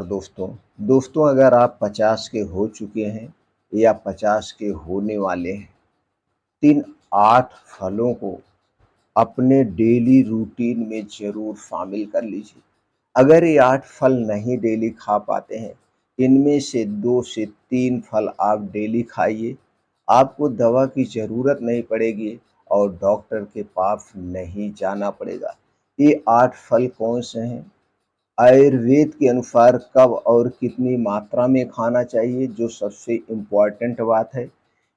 दोस्तों दोस्तों अगर आप 50 के हो चुके हैं या 50 के होने वाले हैं, इन 8 फलों को अपने डेली रूटीन में ज़रूर शामिल कर लीजिए। अगर ये 8 फल नहीं डेली खा पाते हैं, इनमें से 2 से 3 फल आप डेली खाइए। आपको दवा की ज़रूरत नहीं पड़ेगी और डॉक्टर के पास नहीं जाना पड़ेगा। ये 8 फल कौन से हैं? आयुर्वेद के अनुसार कब और कितनी मात्रा में खाना चाहिए, जो सबसे इम्पोर्टेंट बात है,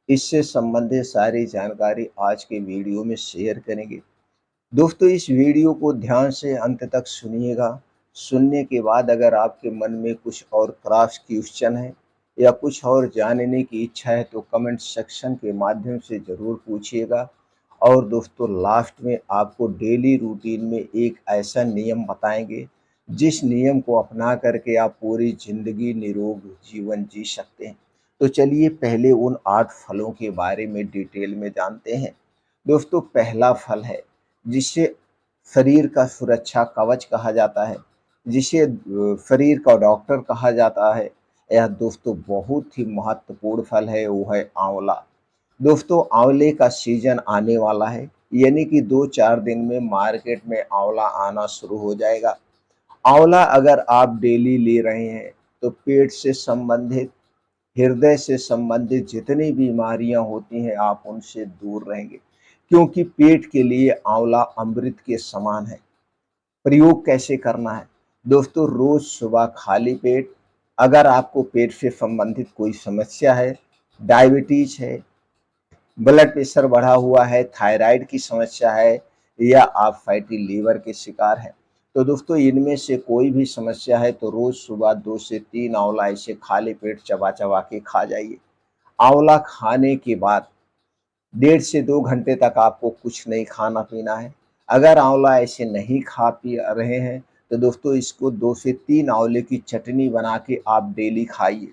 इससे संबंधित सारी जानकारी आज के वीडियो में शेयर करेंगे। दोस्तों इस वीडियो को ध्यान से अंत तक सुनिएगा। सुनने के बाद अगर आपके मन में कुछ और क्रॉस क्वेश्चन है या कुछ और जानने की इच्छा है तो कमेंट सेक्शन के माध्यम से ज़रूर पूछिएगा। और दोस्तों लास्ट में आपको डेली रूटीन में एक ऐसा नियम बताएंगे जिस नियम को अपना करके आप पूरी ज़िंदगी निरोग जीवन जी सकते हैं। तो चलिए पहले उन 8 फलों के बारे में डिटेल में जानते हैं। दोस्तों पहला फल है जिसे शरीर का सुरक्षा कवच कहा जाता है, जिसे शरीर का डॉक्टर कहा जाता है। यह दोस्तों बहुत ही महत्वपूर्ण फल है, वो है आंवला। दोस्तों आंवले का सीजन आने वाला है, यानी कि 2-4 दिन में मार्केट में आंवला आना शुरू हो जाएगा। आंवला अगर आप डेली ले रहे हैं तो पेट से संबंधित, हृदय से संबंधित जितनी बीमारियां होती हैं आप उनसे दूर रहेंगे, क्योंकि पेट के लिए आंवला अमृत के समान है। प्रयोग कैसे करना है? दोस्तों रोज सुबह खाली पेट, अगर आपको पेट से संबंधित कोई समस्या है, डायबिटीज है, ब्लड प्रेशर बढ़ा हुआ है, थायराइड की समस्या है या आप फैटी लीवर के शिकार हैं, तो दोस्तों इनमें से कोई भी समस्या है तो रोज सुबह 2 से 3 आंवला ऐसे खाली पेट चबा चबा के खा जाइए। आंवला खाने के बाद 1.5 से 2 घंटे तक आपको कुछ नहीं खाना पीना है। अगर आंवला ऐसे नहीं खा पी रहे हैं तो दोस्तों इसको 2 से 3 आंवले की चटनी बना के आप डेली खाइए।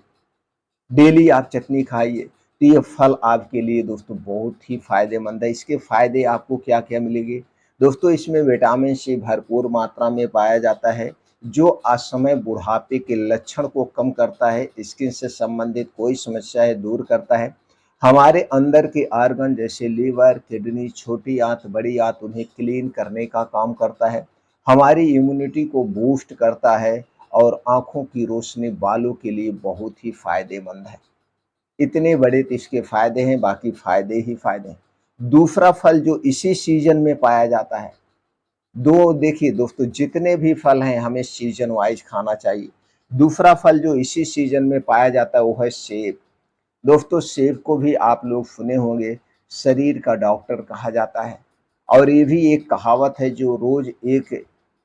डेली आप चटनी खाइए तो ये फल आपके लिए दोस्तों बहुत ही फायदेमंद है। इसके फायदे आपको क्या क्या मिलेंगे? दोस्तों इसमें विटामिन सी भरपूर मात्रा में पाया जाता है, जो असमय बुढ़ापे के लक्षण को कम करता है, स्किन से संबंधित कोई समस्या है दूर करता है, हमारे अंदर के आर्गन जैसे लीवर, किडनी, छोटी आंत, बड़ी आंत, उन्हें क्लीन करने का काम करता है, हमारी इम्यूनिटी को बूस्ट करता है और आँखों की रोशनी, बालों के लिए बहुत ही फ़ायदेमंद है। इतने बड़े तो इसके फ़ायदे हैं, बाकी फ़ायदे ही फ़ायदे हैं। दूसरा फल जो इसी सीज़न में पाया जाता है, दो देखिए दोस्तों जितने भी फल हैं हमें सीज़न वाइज़ खाना चाहिए। दूसरा फल जो इसी सीज़न में पाया जाता है वो है सेब। दोस्तों सेब को भी आप लोग सुने होंगे, शरीर का डॉक्टर कहा जाता है और ये भी एक कहावत है, जो रोज़ एक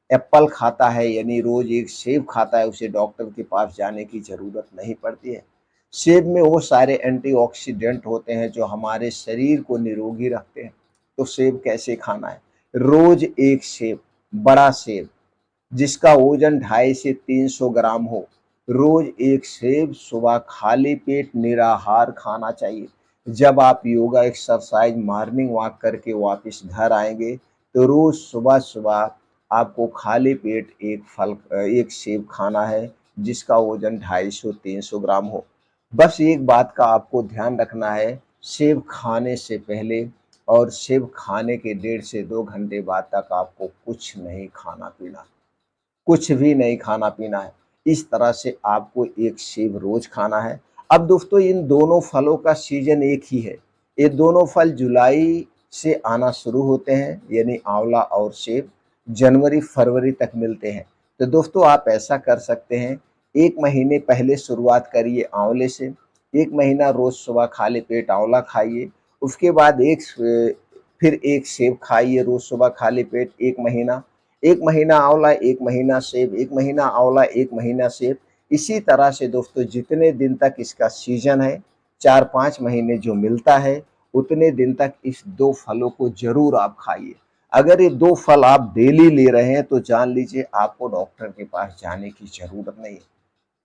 एप्पल खाता है यानी रोज़ एक सेब खाता है उसे डॉक्टर के पास जाने की ज़रूरत नहीं पड़ती है। सेब में वो सारे एंटीऑक्सीडेंट होते हैं जो हमारे शरीर को निरोगी रखते हैं। तो सेब कैसे खाना है? रोज़ एक सेब, बड़ा सेब जिसका वजन 250 से 300 ग्राम हो, रोज एक सेब सुबह खाली पेट निराहार खाना चाहिए। जब आप योगा, एक्सरसाइज, मॉर्निंग वॉक करके वापस घर आएंगे तो रोज सुबह सुबह आपको खाली पेट एक सेब खाना है, जिसका वजन 250-300 ग्राम हो। बस एक बात का आपको ध्यान रखना है, सेब खाने से पहले और सेब खाने के 1.5 से 2 घंटे बाद तक आपको कुछ नहीं खाना पीना, कुछ भी नहीं खाना पीना है। इस तरह से आपको एक सेब रोज खाना है। अब दोस्तों इन दोनों फलों का सीजन एक ही है। ये दोनों फल जुलाई से आना शुरू होते हैं, यानी आंवला और सेब जनवरी फरवरी तक मिलते हैं। तो दोस्तों आप ऐसा कर सकते हैं, 1 महीने पहले शुरुआत करिए आंवले से, 1 महीना रोज सुबह खाली पेट आंवला खाइए, उसके बाद फिर एक सेब खाइए रोज सुबह खाली पेट 1 महीना, 1 महीना आंवला, 1 महीना सेब, 1 महीना आंवला, 1 महीना सेब। इसी तरह से दोस्तों जितने दिन तक इसका सीजन है, 4-5 महीने जो मिलता है, उतने दिन तक इस 2 फलों को ज़रूर आप खाइए। अगर ये 2 फल आप डेली ले रहे हैं तो जान लीजिए आपको डॉक्टर के पास जाने की ज़रूरत नहीं है।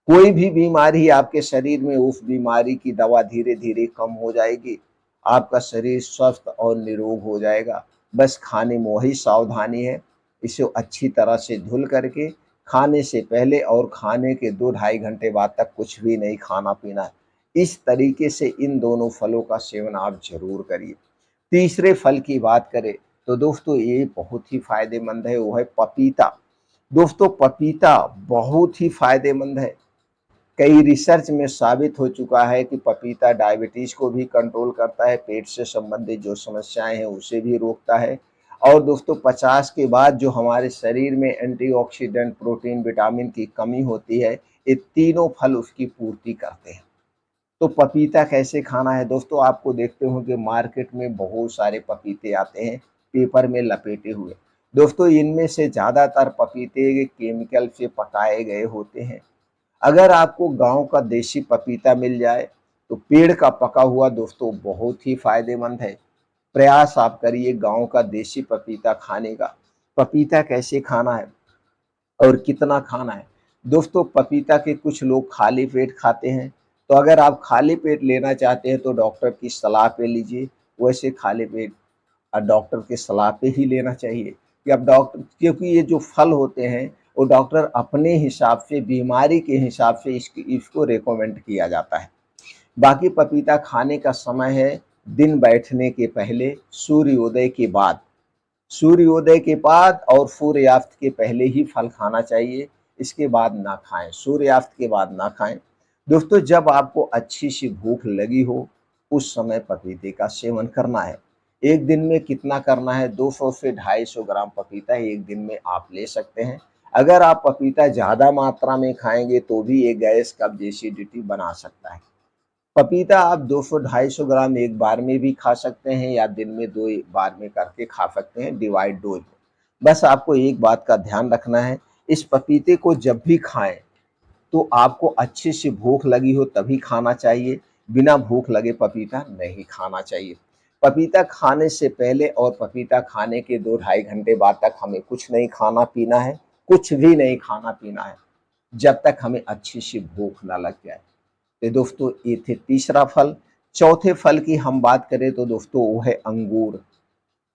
कोई भी बीमारी आपके शरीर में, उस बीमारी की दवा धीरे-धीरे कम हो जाएगी। आपका शरीर स्वस्थ और निरोग हो जाएगा। बस खाने में वही सावधानी है, इसे अच्छी तरह से धुल करके खाने से पहले और खाने के 2 ढाई घंटे बाद तक कुछ भी नहीं खाना-पीना है। इस तरीके से इन दोनों फलों का सेवन आप ज़रूर करिए। तीसरे फल की बात करें तो दोस्तों ये बहुत ही फ़ायदेमंद है, वो है पपीता। दोस्तों पपीता बहुत ही फ़ायदेमंद है। कई रिसर्च में साबित हो चुका है कि पपीता डायबिटीज़ को भी कंट्रोल करता है, पेट से संबंधित जो समस्याएँ हैं उसे भी रोकता है। और दोस्तों 50 के बाद जो हमारे शरीर में एंटीऑक्सीडेंट, प्रोटीन, विटामिन की कमी होती है, ये तीनों फल उसकी पूर्ति करते हैं। तो पपीता कैसे खाना है दोस्तों, आपको देखते होंगे मार्केट में बहुत सारे पपीते आते हैं पेपर में लपेटे हुए। दोस्तों इनमें से ज़्यादातर पपीते केमिकल से पकाए गए होते हैं। अगर आपको गाँव का देसी पपीता मिल जाए तो पेड़ का पका हुआ दोस्तों बहुत ही फ़ायदेमंद है। प्रयास आप करिए गाँव का देसी पपीता खाने का। पपीता कैसे खाना है और कितना खाना है? दोस्तों पपीता के कुछ लोग खाली पेट खाते हैं, तो अगर आप खाली पेट लेना चाहते हैं तो डॉक्टर की सलाह पे लीजिए। वैसे खाली पेट डॉक्टर की सलाह पे ही लेना चाहिए कि अब डॉक्टर, क्योंकि ये जो फल होते हैं वो डॉक्टर अपने हिसाब से, बीमारी के हिसाब से इसको रिकमेंड किया जाता है। बाकी पपीता खाने का समय है दिन बैठने के पहले, सूर्योदय के बाद। सूर्योदय के बाद और सूर्यास्त के पहले ही फल खाना चाहिए, इसके बाद ना खाएं, सूर्यास्त के बाद ना खाएं। दोस्तों जब आपको अच्छी सी भूख लगी हो उस समय पपीते का सेवन करना है। एक दिन में कितना करना है, 200 से 250 ग्राम पपीता एक दिन में आप ले सकते हैं। अगर आप पपीता ज़्यादा मात्रा में खाएंगे तो भी ये गैस, कब्ज, एसिडिटी बना सकता है। पपीता आप 200-250 ग्राम एक बार में भी खा सकते हैं या दिन में 2 बार में करके खा सकते हैं, डिवाइड डोज में। बस आपको एक बात का ध्यान रखना है, इस पपीते को जब भी खाएं तो आपको अच्छी सी भूख लगी हो तभी खाना चाहिए, बिना भूख लगे पपीता नहीं खाना चाहिए। पपीता खाने से पहले और पपीता खाने के 2 ढाई घंटे बाद तक हमें कुछ नहीं खाना पीना है, कुछ भी नहीं खाना पीना है, जब तक हमें अच्छी सी भूख ना लग जाए। तो दोस्तों ये थे तीसरा फल। चौथे फल की हम बात करें तो दोस्तों वो है अंगूर।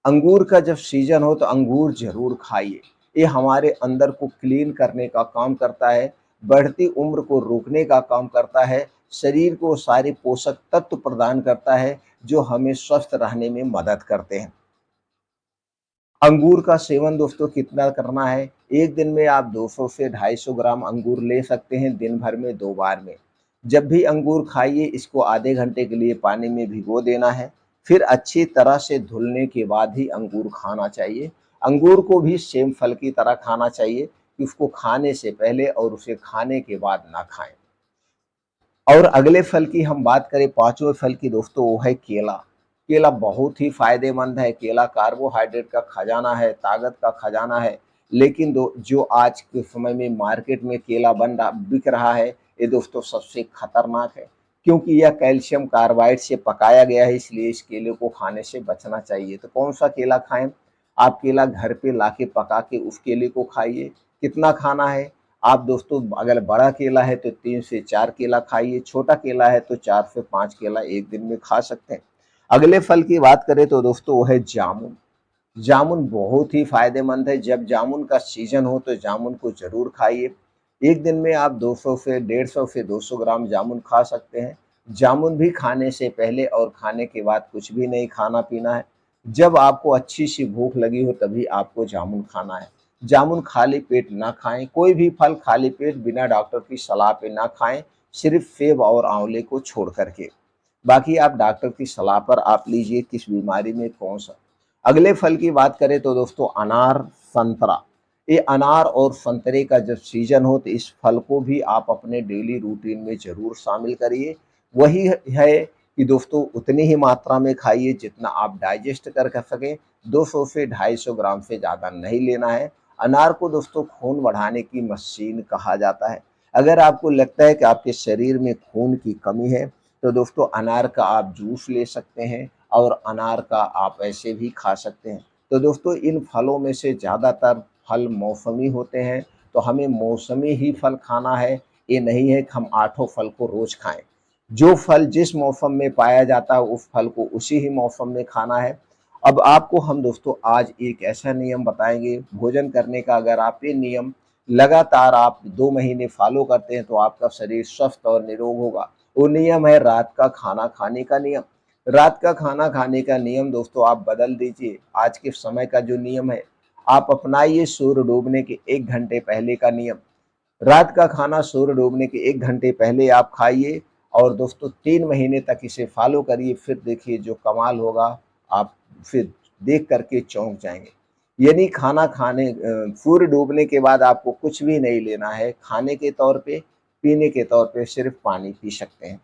अंगूर का जब सीजन हो तो अंगूर ज़रूर खाइए। ये हमारे अंदर को क्लीन करने का काम करता है, बढ़ती उम्र को रोकने का काम करता है, शरीर को सारे पोषक तत्व प्रदान करता है जो हमें स्वस्थ रहने में मदद करते हैं। अंगूर का सेवन दोस्तों कितना करना है, एक दिन में आप 200 से 250 ग्राम अंगूर ले सकते हैं, दिन भर में 2 बार में। जब भी अंगूर खाइए इसको आधे घंटे के लिए पानी में भिगो देना है, फिर अच्छी तरह से धुलने के बाद ही अंगूर खाना चाहिए। अंगूर को भी सेम फल की तरह खाना चाहिए कि उसको खाने से पहले और उसे खाने के बाद ना खाएं। और अगले फल की हम बात करें, पाँचवें फल की दोस्तों, वो है केला। केला बहुत ही फ़ायदेमंद है, केला कार्बोहाइड्रेट का खजाना है, ताकत का खजाना है। लेकिन दो जो आज के समय में मार्केट में केला बिक रहा है, ये दोस्तों सबसे खतरनाक है, क्योंकि यह कैल्शियम कार्बाइड से पकाया गया है, इसलिए इस केले को खाने से बचना चाहिए। तो कौन-सा केला खाएँ? आप केला घर पे लाके पका के उस केले को खाइए। कितना खाना है? आप दोस्तों अगर बड़ा केला है तो 3 से 4 केला खाइए, छोटा केला है तो 4 से 5 केला एक दिन में खा सकते हैं। अगले फल की बात करें तो दोस्तों वो है जामुन। जामुन बहुत ही फ़ायदेमंद है, जब जामुन का सीज़न हो तो जामुन को ज़रूर खाइए। एक दिन में आप 200 से 150 से 200 ग्राम जामुन खा सकते हैं। जामुन भी खाने से पहले और खाने के बाद कुछ भी नहीं खाना-पीना है। जब आपको अच्छी-सी भूख लगी हो तभी आपको जामुन खाना है। जामुन खाली पेट ना खाएँ, कोई भी फल खाली पेट बिना डॉक्टर की सलाह पे ना खाएँ, सिर्फ़ सेब और आँवले को छोड़ कर के। बाकी आप डॉक्टर की सलाह पर आप लीजिए किस बीमारी में कौन-सा। अगले फल की बात करें तो दोस्तों अनार, संतरा। ये अनार और संतरे का जब सीज़न हो तो इस फल को भी आप अपने डेली रूटीन में ज़रूर शामिल करिए। वही है कि दोस्तों उतनी ही मात्रा में खाइए जितना आप डाइजेस्ट कर सकें, 200 से 250 ग्राम से ज़्यादा नहीं लेना है। अनार को दोस्तों खून बढ़ाने की मशीन कहा जाता है। अगर आपको लगता है कि आपके शरीर में खून की कमी है, तो दोस्तों अनार का आप जूस ले सकते हैं और अनार का आप ऐसे भी खा सकते हैं। तो दोस्तों इन फलों में से ज़्यादातर फल मौसमी होते हैं, तो हमें मौसमी ही फल खाना है, ये नहीं है कि हम आठों फल को रोज़ खाएँ। जो फल जिस मौसम में पाया जाता है उस फल को उसी ही मौसम में खाना है। अब आपको हम दोस्तों आज एक ऐसा नियम बताएँगे भोजन करने का, अगर आप ये नियम लगातार आप 2 महीने फॉलो करते हैं तो आपका शरीर स्वस्थ और निरोग होगा। वो नियम है रात का खाना खाने का नियम। रात का खाना खाने का नियम दोस्तों आप बदल दीजिए। आज के समय का जो नियम है, आप अपनाइए सूर्य डूबने के 1 घंटे पहले का नियम। रात का खाना सूर्य डूबने के 1 घंटे पहले आप खाइए और दोस्तों 3 महीने तक इसे फॉलो करिए, फिर देखिए जो कमाल होगा, आप फिर देख कर के चौंक जाएँगे। यानी खाना खाने सूर्य डूबने के बाद आपको कुछ भी नहीं लेना है, खाने के तौर पे, पीने के तौर पे सिर्फ़ पानी पी सकते हैं।